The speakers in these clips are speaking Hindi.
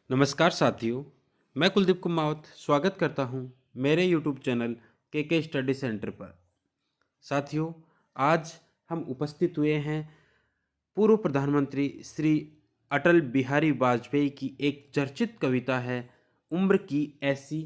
नमस्कार साथियों, मैं कुलदीप कुमावत स्वागत करता हूं मेरे यूट्यूब चैनल के स्टडी सेंटर पर। साथियों, आज हम उपस्थित हुए हैं पूर्व प्रधानमंत्री श्री अटल बिहारी वाजपेयी की एक चर्चित कविता है, उम्र की ऐसी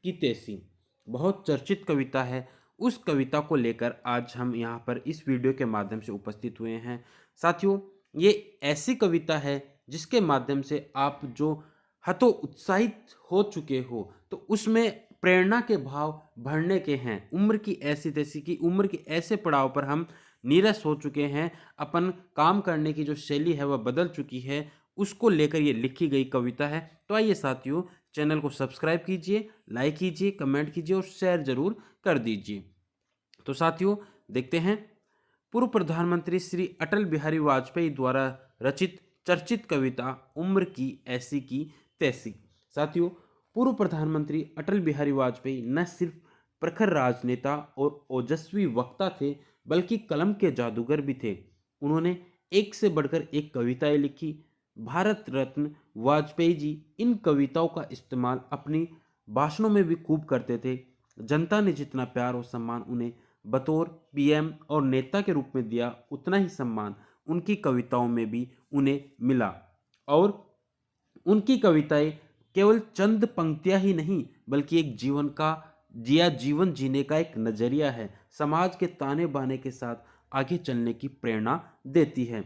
की तैसी। बहुत चर्चित कविता है। उस कविता को लेकर आज हम यहाँ पर इस वीडियो के माध्यम से उपस्थित हुए हैं। साथियों, ये ऐसी कविता है जिसके माध्यम से आप जो हतो उत्साहित हो चुके हो, तो उसमें प्रेरणा के भाव भरने के हैं। उम्र की ऐसी तैसी की उम्र के ऐसे पड़ाव पर हम नीरस हो चुके हैं, अपन काम करने की जो शैली है वह बदल चुकी है, उसको लेकर ये लिखी गई कविता है। तो आइए साथियों, चैनल को सब्सक्राइब कीजिए, लाइक कीजिए, कमेंट कीजिए और शेयर जरूर कर दीजिए। तो साथियों, देखते हैं पूर्व प्रधानमंत्री श्री अटल बिहारी वाजपेयी द्वारा रचित चर्चित कविता उम्र की ऐसी की तैसी। साथियों, पूर्व प्रधानमंत्री अटल बिहारी वाजपेयी न सिर्फ प्रखर राजनेता और ओजस्वी वक्ता थे, बल्कि कलम के जादूगर भी थे। उन्होंने एक से बढ़कर एक कविताएं लिखी। भारत रत्न वाजपेयी जी इन कविताओं का इस्तेमाल अपनी भाषणों में भी खूब करते थे। जनता ने जितना प्यार और सम्मान उन्हें बतौर पीएम और नेता के रूप में दिया, उतना ही सम्मान उनकी कविताओं में भी उन्हें मिला। और उनकी कविताएं केवल चंद पंक्तियां ही नहीं, बल्कि एक जीवन जीने का एक नजरिया है। समाज के ताने बाने के साथ आगे चलने की प्रेरणा देती है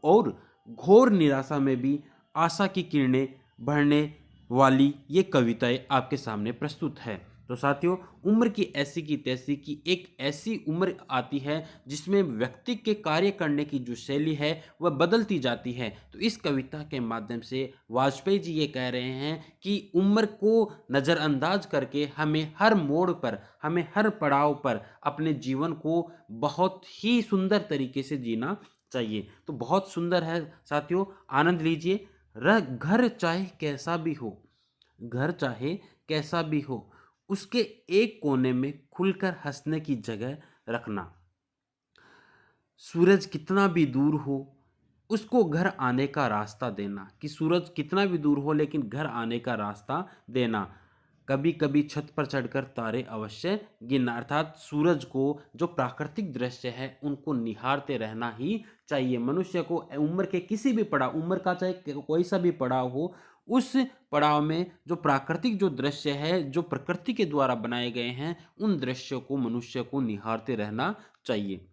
और घोर निराशा में भी आशा की किरणें भरने वाली ये कविताएं आपके सामने प्रस्तुत है। तो साथियों, उम्र की ऐसी की तैसी की एक ऐसी उम्र आती है जिसमें व्यक्ति के कार्य करने की जो शैली है वह बदलती जाती है। तो इस कविता के माध्यम से वाजपेयी जी ये कह रहे हैं कि उम्र को नज़रअंदाज करके हमें हर मोड़ पर, हमें हर पड़ाव पर अपने जीवन को बहुत ही सुंदर तरीके से जीना चाहिए। तो बहुत सुंदर है साथियों, आनंद लीजिए। घर चाहे कैसा भी हो, घर चाहे कैसा भी हो, उसके एक कोने में खुलकर हंसने की जगह रखना। सूरज कितना भी दूर हो, उसको घर आने का रास्ता देना। कि सूरज कितना भी दूर हो लेकिन घर आने का रास्ता देना। कभी कभी छत पर चढ़कर तारे अवश्य गिनना। अर्थात सूरज को जो प्राकृतिक दृश्य है उनको निहारते रहना ही चाहिए। मनुष्य को उम्र के किसी भी पड़ाव, उम्र का चाहे कोई सा भी पड़ाव हो, उस पड़ाव में जो प्राकृतिक जो दृश्य है, जो प्रकृति के द्वारा बनाए गए हैं, उन दृश्यों को मनुष्य को निहारते रहना चाहिए।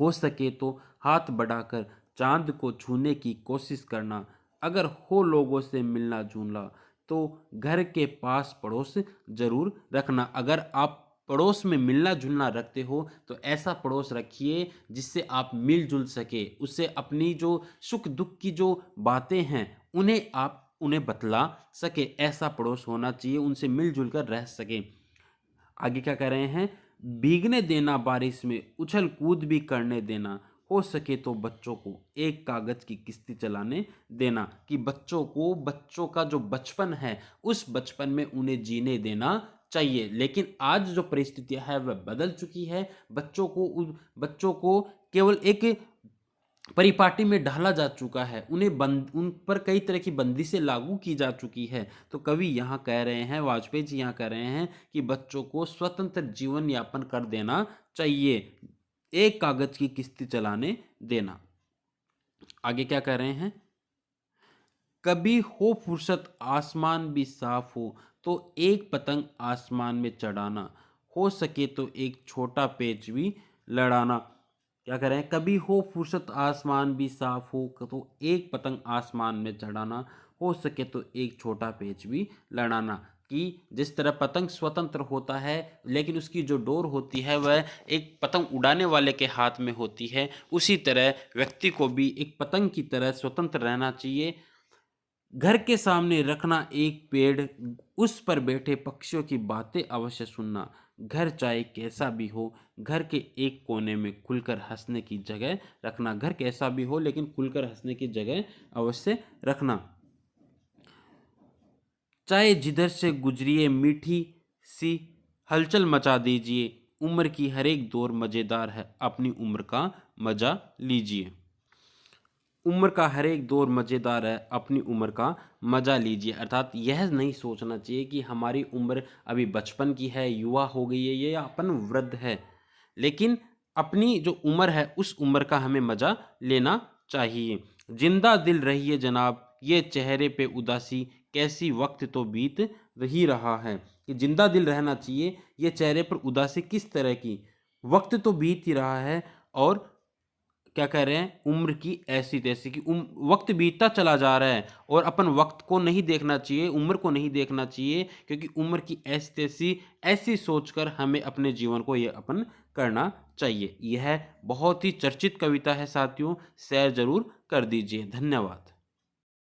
हो सके तो हाथ बढ़ाकर चांद को छूने की कोशिश करना। अगर हो लोगों से मिलना जुलना, तो घर के पास पड़ोस जरूर रखना। अगर आप पड़ोस में मिलना जुलना रखते हो तो ऐसा पड़ोस रखिए जिससे आप मिलजुल सके, उससे अपनी जो सुख दुख की जो बातें हैं उन्हें बतला सके। ऐसा पड़ोस होना चाहिए, उनसे मिलजुल कर रह सके। आगे क्या कह रहे हैं? भीगने देना बारिश में, उछल कूद भी करने देना। हो सके तो बच्चों को एक कागज की किस्ती चलाने देना। कि बच्चों का जो बचपन है, उस बचपन में उन्हें जीने देना चाहिए। लेकिन आज जो परिस्थितियां है वह बदल चुकी है। बच्चों को केवल एक परिपाटी में ढाला जा चुका है। उन पर कई तरह की बंदिशें लागू की जा चुकी है। तो कवि यहाँ कह रहे हैं, वाजपेयी जी यहाँ कह रहे हैं कि बच्चों को स्वतंत्र जीवन यापन कर देना चाहिए, एक कागज की किस्ती चलाने देना। आगे क्या कह रहे हैं? कभी हो फुर्सत आसमान भी साफ हो, तो एक पतंग आसमान में चढ़ाना। हो सके तो एक छोटा पेच भी लड़ाना। क्या कह रहे हैं? कभी हो फुर्सत आसमान भी साफ हो, तो एक पतंग आसमान में चढ़ाना। हो सके तो एक छोटा पेच भी लड़ाना। कि जिस तरह पतंग स्वतंत्र होता है, लेकिन उसकी जो डोर होती है वह एक पतंग उड़ाने वाले के हाथ में होती है, उसी तरह व्यक्ति को भी एक पतंग की तरह स्वतंत्र रहना चाहिए। घर के सामने रखना एक पेड़, उस पर बैठे पक्षियों की बातें अवश्य सुनना। घर चाहे कैसा भी हो, घर के एक कोने में खुलकर हंसने की जगह रखना। घर कैसा भी हो लेकिन खुलकर हंसने की जगह अवश्य रखना। चाहे जिधर से गुजरिए मीठी सी हलचल मचा दीजिए। उम्र की हर एक दौर मजेदार है, अपनी उम्र का मजा लीजिए। उम्र का हर एक दौर मज़ेदार है, अपनी उम्र का मज़ा लीजिए। अर्थात यह नहीं सोचना चाहिए कि हमारी उम्र अभी बचपन की है, युवा हो गई है या अपन वृद्ध है, लेकिन अपनी जो उम्र है उस उम्र का हमें मज़ा लेना चाहिए। जिंदा दिल रहिए जनाब, ये चेहरे पे उदासी, कैसी वक्त तो बीत ही रहा है। कि जिंदा दिल रहना चाहिए, ये चेहरे पर उदासी किस तरह की, वक्त तो बीत ही रहा है और क्या कह रहे हैं, उम्र की ऐसी तैसी कि वक्त बीतता चला जा रहा है और अपन वक्त को नहीं देखना चाहिए, उम्र को नहीं देखना चाहिए, क्योंकि उम्र की ऐसी तैसी ऐसी सोचकर हमें अपने जीवन को ये अपन करना चाहिए। यह बहुत ही चर्चित कविता है साथियों, शेयर जरूर कर दीजिए। धन्यवाद।